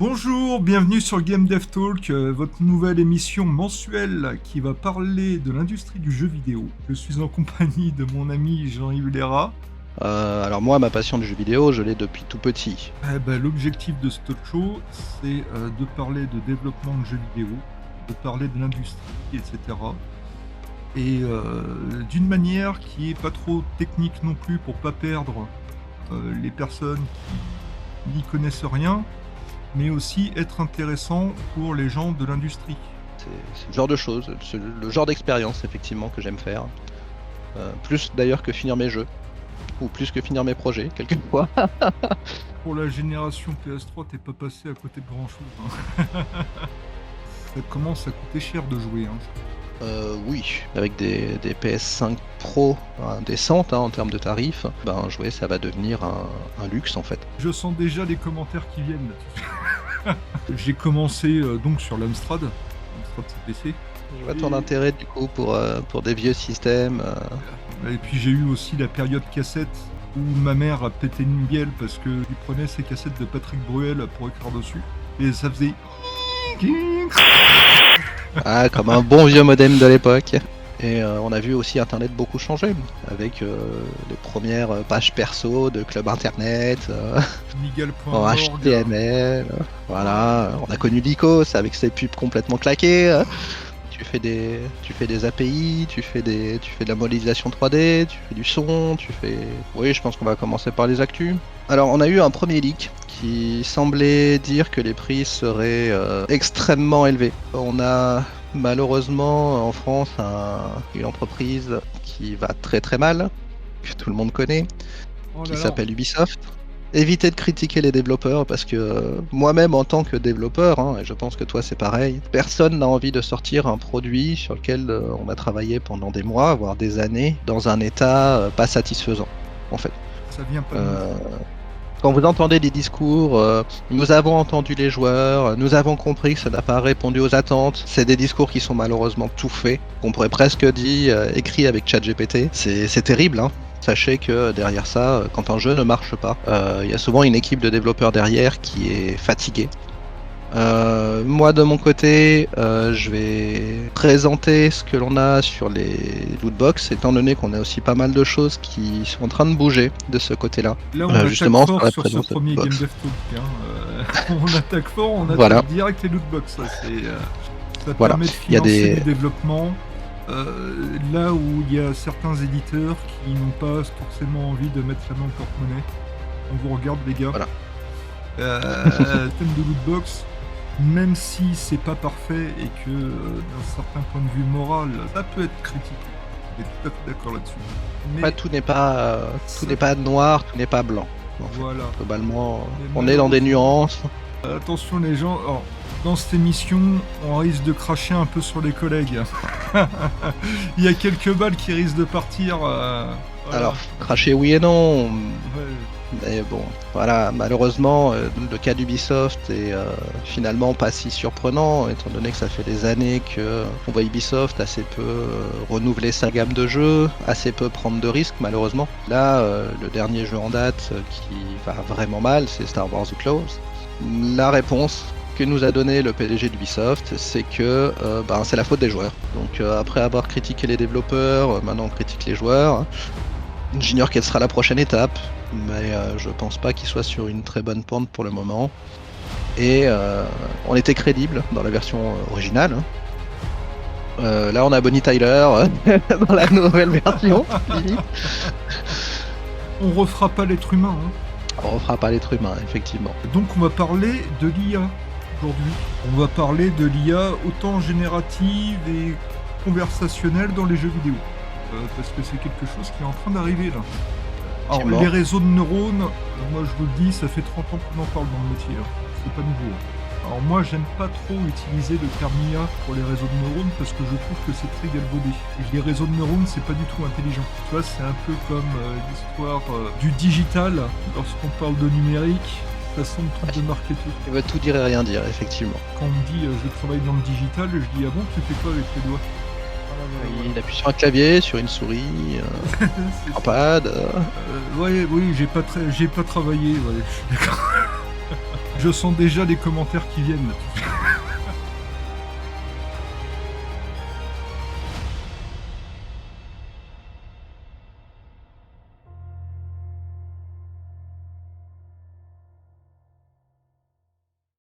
Bonjour, bienvenue sur Game Dev Talk, votre nouvelle émission mensuelle qui va parler de l'industrie du jeu vidéo. Je suis en compagnie de mon ami Jean-Yves Léra. Alors moi, ma passion du jeu vidéo, je l'ai depuis tout petit. L'objectif de ce talk show, c'est de parler de développement de jeux vidéo, de parler de l'industrie, etc. Et d'une manière qui est pas trop technique non plus pour pas perdre les personnes qui n'y connaissent rien, mais aussi être intéressant pour les gens de l'industrie. C'est le genre de choses, c'est le genre d'expérience effectivement que j'aime faire. Plus d'ailleurs que finir mes jeux, ou plus que finir mes projets, quelquefois. Pour la génération PS3, t'es pas passé à côté de grand-chose. Ça commence à coûter cher de jouer. Oui, avec des PS5 Pro décentes en termes de tarifs, jouer ça va devenir un luxe en fait. Je sens déjà les commentaires qui viennent là-dessus. J'ai commencé donc sur l'Amstrad CPC. Je vois ton intérêt du coup pour des vieux systèmes. Et puis j'ai eu aussi la période cassette où ma mère a pété une bielle parce que il prenait ses cassettes de Patrick Bruel pour écrire dessus. Et ça faisait... Ah, comme un bon vieux modem de l'époque. Et on a vu aussi Internet beaucoup changer, avec les premières pages perso de club Internet, en Migal.org. HTML, voilà. On a connu l'ICOS avec ses pubs complètement claquées. Tu fais des API, tu fais de la modélisation 3D, tu fais du son, Oui, je pense qu'on va commencer par les actus. Alors, on a eu un premier leak qui semblait dire que les prix seraient extrêmement élevés. On a malheureusement en France une entreprise qui va très très mal, que tout le monde connaît, qui s'appelle Ubisoft. Évitez de critiquer les développeurs parce que moi-même en tant que développeur, et je pense que toi c'est pareil, personne n'a envie de sortir un produit sur lequel on a travaillé pendant des mois, voire des années, dans un état pas satisfaisant en fait. Ça vient pas de nous. Quand vous entendez des discours, nous avons entendu les joueurs, nous avons compris que ça n'a pas répondu aux attentes, c'est des discours qui sont malheureusement tout faits, qu'on pourrait presque dire écrits avec ChatGPT. C'est terrible, hein. Sachez que derrière ça, quand un jeu ne marche pas, il y a souvent une équipe de développeurs derrière qui est fatiguée. Moi de mon côté, je vais présenter ce que l'on a sur les lootbox, étant donné qu'on a aussi pas mal de choses qui sont en train de bouger de ce côté-là. Là, on attaque justement fort sur ce premier Game Dev Talk. On attaque fort, on attaque direct les lootbox. Ça permet de financer du développement. Là où il y a certains éditeurs qui n'ont pas forcément envie de mettre la main au porte-monnaie. On vous regarde, les gars. Thème de lootbox, même si c'est pas parfait et que d'un certain point de vue moral, ça peut être critiqué. On est tout à fait d'accord là-dessus. Mais tout n'est pas noir, tout n'est pas blanc. Voilà. Globalement, on est dans des nuances. Attention les gens, alors, dans cette émission, on risque de cracher un peu sur les collègues. Il y a quelques balles qui risquent de partir. Voilà. Alors, cracher oui et non. Ouais. Mais bon, voilà, malheureusement, le cas d'Ubisoft est finalement pas si surprenant, étant donné que ça fait des années qu'on voit Ubisoft assez peu renouveler sa gamme de jeux, assez peu prendre de risques, malheureusement. Là, le dernier jeu en date qui va vraiment mal, c'est Star Wars The Close. La réponse que nous a donné le PDG d'Ubisoft, c'est que c'est la faute des joueurs. Donc après avoir critiqué les développeurs, maintenant on critique les joueurs. J'ignore quelle sera la prochaine étape, mais je pense pas qu'il soit sur une très bonne pente pour le moment. Et on était crédible dans la version originale. Là on a Bonnie Tyler dans la nouvelle version. On refera pas l'être humain. On refera pas l'être humain, effectivement. Donc on va parler de l'IA aujourd'hui. On va parler de l'IA autant générative et conversationnelle dans les jeux vidéo. Parce que c'est quelque chose qui est en train d'arriver là. Alors les réseaux de neurones, moi je vous le dis, ça fait 30 ans qu'on en parle dans le métier. C'est pas nouveau. Alors moi j'aime pas trop utiliser le terme IA pour les réseaux de neurones parce que je trouve que c'est très galvaudé. Et les réseaux de neurones c'est pas du tout intelligent. Tu vois, c'est un peu comme l'histoire du digital. Lorsqu'on parle de numérique, ça semble tout de marketing. Il veut tout dire et rien dire, effectivement. Quand on me dit je travaille dans le digital, je dis ah bon, tu fais quoi avec les doigts? Il appuie sur un clavier, sur une souris, un pad. Oui, j'ai pas travaillé, ouais, je suis d'accord. Je sens déjà les commentaires qui viennent là.